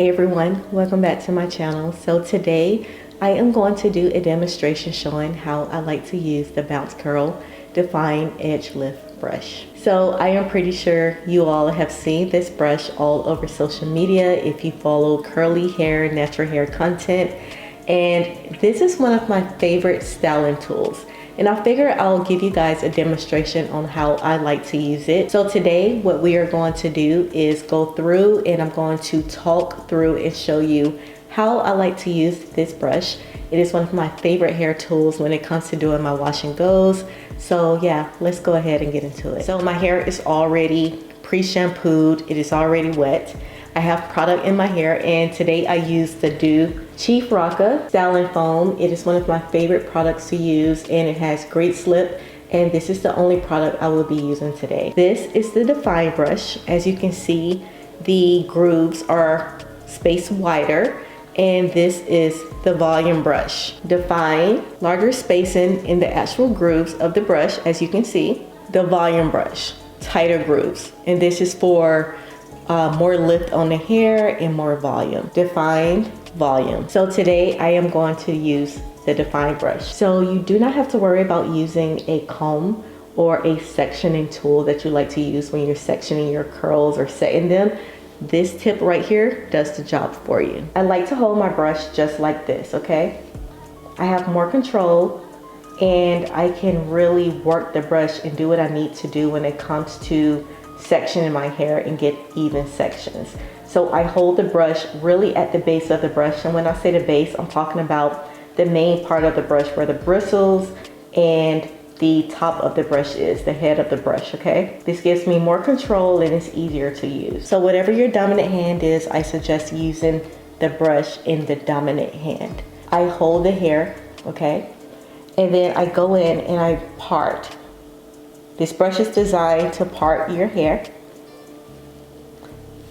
Hey everyone, welcome back to my channel. So today I am going to do a demonstration showing how I like to use the Bounce Curl Define EdgeLift brush. So I am pretty sure you all have seen this brush all over social media if you follow curly hair, natural hair content. And this is one of my favorite styling tools. And I figure I'll give you guys a demonstration on how I like to use it. So today what we are going to do is go through and I'm going to talk through and show you how I like to use this brush. It is one of my favorite hair tools when it comes to doing my wash and goes. So yeah, let's go ahead and get into it. So my hair is already pre-shampooed. It is already wet. I have product in my hair, and today I use the Do Chief Rocka Styling Foam. It is one of my favorite products to use, and it has great slip, and this is the only product I will be using today. This is the Define brush. As you can see, the grooves are spaced wider, and this is the Volume brush. Define, larger spacing in the actual grooves of the brush, as you can see. The Volume brush, tighter grooves, and this is for more lift on the hair and more volume. Define, volume. So today I am going to use the Define brush. So you do not have to worry about using a comb or a sectioning tool that you like to use when you're sectioning your curls or setting them. This tip right here does the job for you. I like to hold my brush just like this, okay? I have more control and I can really work the brush and do what I need to do when it comes to sectioning my hair and get even sections. So I hold the brush really at the base of the brush, and when I say the base, I'm talking about the main part of the brush where the bristles and the top of the brush is, the head of the brush, okay? This gives me more control and it's easier to use. So whatever your dominant hand is, I suggest using the brush in the dominant hand. I hold the hair, okay? And then I go in and I part. This brush is designed to part your hair.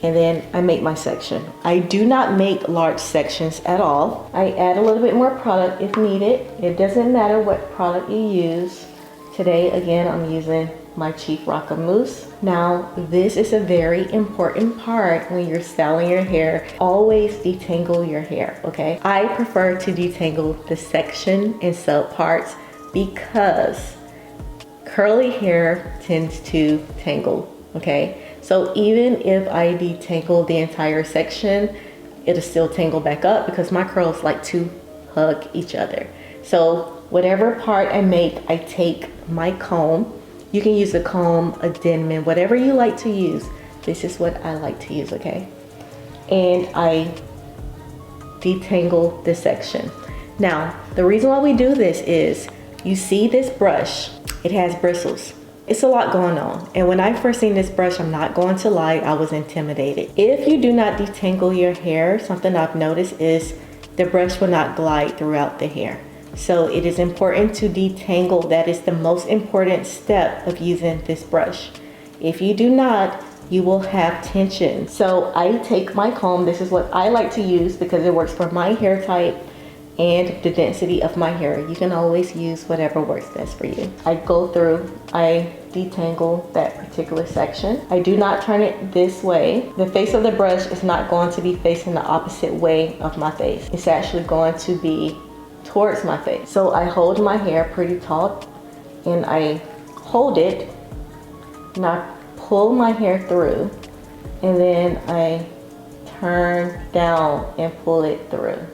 And then I make my section. I do not make large sections at all. I add a little bit more product if needed. It doesn't matter what product you use. Today, again, I'm using my Chief Rocka Mousse. Now, this is a very important part when you're styling your hair. Always detangle your hair, okay? I prefer to detangle the section and sub parts because curly hair tends to tangle, okay? So even if I detangle the entire section, it'll still tangle back up because my curls like to hug each other. So whatever part I make, I take my comb. You can use a comb, a Denman, whatever you like to use. This is what I like to use, okay? And I detangle the section. Now, the reason why we do this is, you see this brush, it has bristles. It's a lot going on. And when I first seen this brush, I'm not going to lie, I was intimidated. If you do not detangle your hair, something I've noticed is the brush will not glide throughout the hair. So it is important to detangle. That is the most important step of using this brush. If you do not, you will have tension. So I take my comb. This is what I like to use because it works for my hair type and the density of my hair. You can always use whatever works best for you. I go through, I detangle that particular section. I do not turn it this way. The face of the brush is not going to be facing the opposite way of my face. It's actually going to be towards my face. So I hold my hair pretty taut and I hold it and I pull my hair through and then I turn down and pull it through.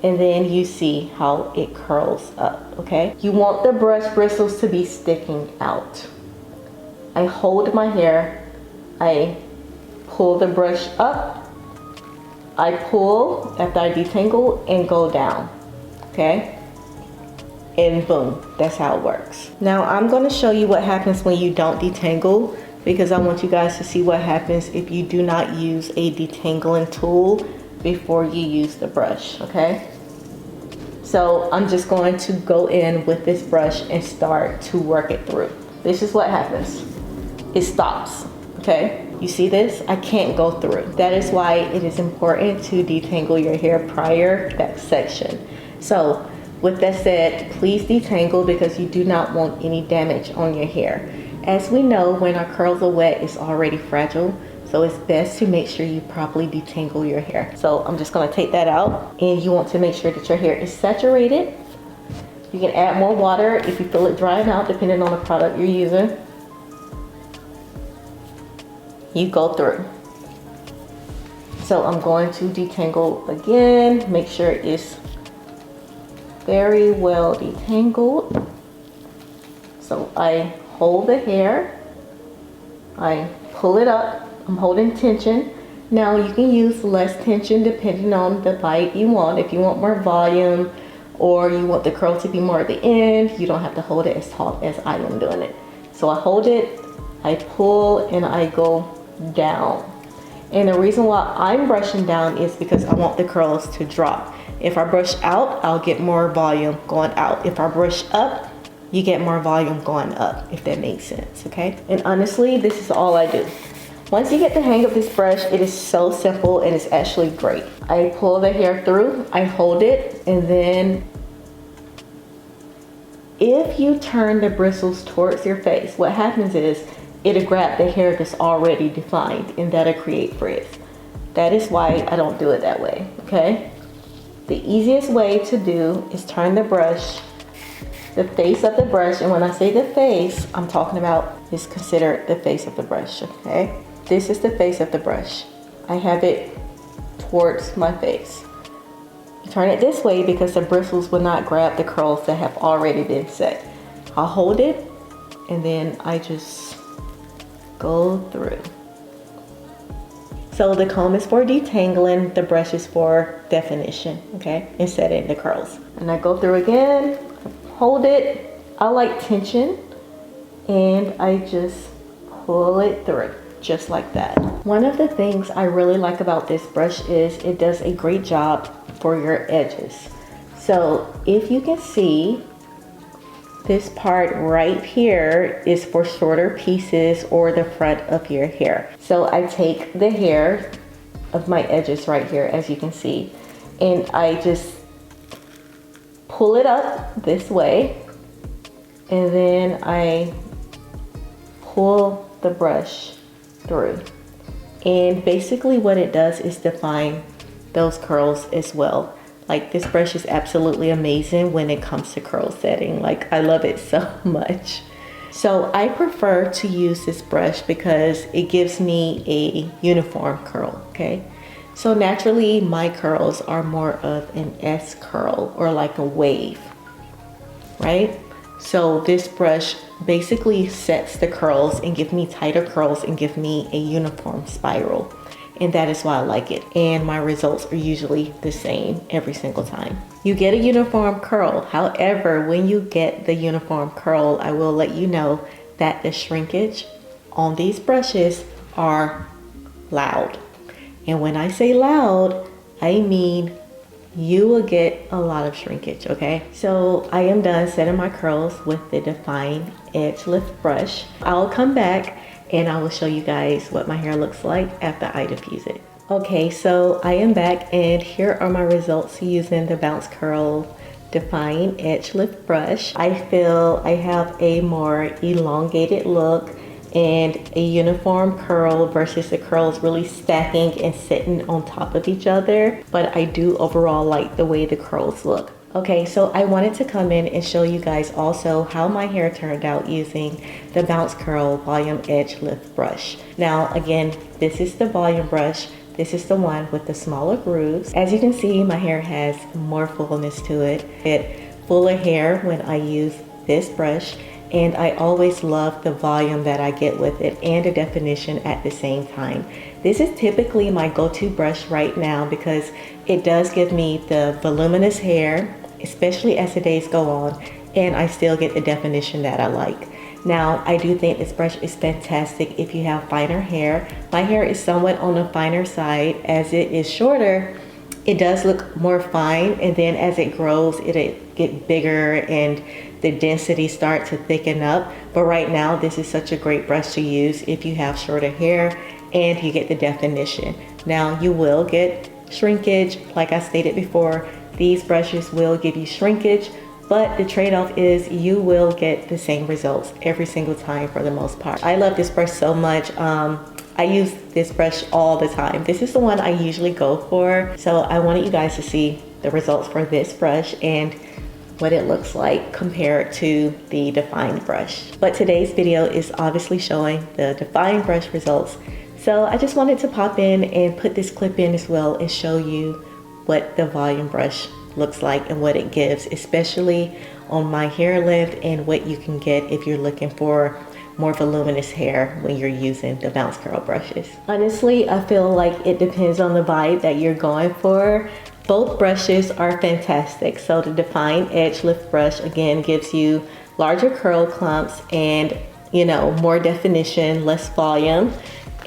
And then you see how it curls up, okay? You want the brush bristles to be sticking out. I hold my hair, I pull the brush up, I pull after I detangle and go down, okay? And boom, that's how it works. Now I'm gonna show you what happens when you don't detangle because I want you guys to see what happens if you do not use a detangling tool before you use the brush, okay? So I'm just going to go in with this brush and start to work it through. This is what happens. It stops, okay? You see this? I can't go through. That is why it is important to detangle your hair prior to that section. So with that said, please detangle because you do not want any damage on your hair. As we know, when our curls are wet, it's already fragile. So it's best to make sure you properly detangle your hair. So I'm just gonna take that out, and you want to make sure that your hair is saturated. You can add more water if you feel it drying out, depending on the product you're using. You go through. So I'm going to detangle again, make sure it's very well detangled. So I hold the hair, I pull it up, I'm holding tension. Now you can use less tension depending on the bite you want. If you want more volume or you want the curl to be more at the end, you don't have to hold it as taut as I am doing it. So I hold it, I pull, and I go down. And the reason why I'm brushing down is because I want the curls to drop. If I brush out, I'll get more volume going out. If I brush up, you get more volume going up, if that makes sense, okay? And honestly, this is all I do. Once you get the hang of this brush, it is so simple and it's actually great. I pull the hair through, I hold it, and then if you turn the bristles towards your face, what happens is it'll grab the hair that's already defined, and that'll create frizz. That is why I don't do it that way, okay? The easiest way to do is turn the brush, the face of the brush, and when I say the face, I'm talking about is considered the face of the brush, okay? This is the face of the brush. I have it towards my face. You turn it this way because the bristles will not grab the curls that have already been set. I'll hold it, and then I just go through. So the comb is for detangling, the brush is for definition, okay, and setting the curls. And I go through again, hold it. I like tension, and I just pull it through, just like that. One of the things I really like about this brush is it does a great job for your edges. So if you can see, this part right here is for shorter pieces or the front of your hair. So I take the hair of my edges right here, as you can see, and I just pull it up this way, and then I pull the brush through. And basically what it does is define those curls as well. Like, this brush is absolutely amazing when it comes to curl setting. Like, I love it so much. So I prefer to use this brush because it gives me a uniform curl, okay? So naturally my curls are more of an S curl, or like a wave, right? So this brush basically sets the curls and give me tighter curls and give me a uniform spiral. And that is why I like it. And my results are usually the same every single time. You get a uniform curl. However, when you get the uniform curl, I will let you know that the shrinkage on these brushes are loud. And when I say loud, I mean you will get a lot of shrinkage, okay? So I am done setting my curls with the Define EdgeLift brush. I'll come back and I will show you guys what my hair looks like after I diffuse it. Okay, so I am back, and here are my results using the Bounce Curl Define EdgeLift brush. I feel I have a more elongated look and a uniform curl versus the curls really stacking and sitting on top of each other. But I do overall like the way the curls look. Okay, so I wanted to come in and show you guys also how my hair turned out using the Bounce Curl Volume EdgeLift brush. Now again, this is the volume brush. This is the one with the smaller grooves. As you can see, my hair has more fullness to it. It fuller hair when I use this brush, and I always love the volume that I get with it and the definition at the same time. This is typically my go-to brush right now because it does give me the voluminous hair, especially as the days go on, and I still get the definition that I like. Now, I do think this brush is fantastic if you have finer hair. My hair is somewhat on the finer side. As it is shorter, it does look more fine, and then as it grows, it'll get bigger and the density start to thicken up. But right now, this is such a great brush to use if you have shorter hair and you get the definition. Now, you will get shrinkage. Like I stated before, these brushes will give you shrinkage, but the trade-off is you will get the same results every single time for the most part. I love this brush so much. I I use this brush all the time. This is the one I usually go for. So I wanted you guys to see the results for this brush and what it looks like compared to the Define brush. But today's video is obviously showing the Define brush results. So I just wanted to pop in and put this clip in as well and show you what the Volume brush looks like and what it gives, especially on my hair length, and what you can get if you're looking for more voluminous hair when you're using the bounce curl brushes. Honestly, I feel like it depends on the vibe that you're going for. Both brushes are fantastic. So the Define EdgeLift brush again gives you larger curl clumps and, you know, more definition, less volume.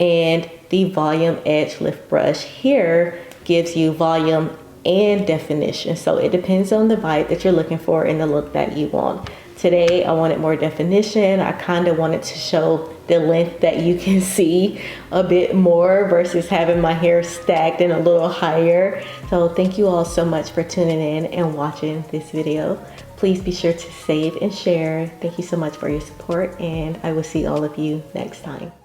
And the Volume EdgeLift brush here gives you volume and definition. So it depends on the vibe that you're looking for and the look that you want. Today I wanted more definition. I kind of wanted to show the length that you can see a bit more versus having my hair stacked and a little higher. So thank you all so much for tuning in and watching this video. Please be sure to save and share. Thank you so much for your support, and I will see all of you next time.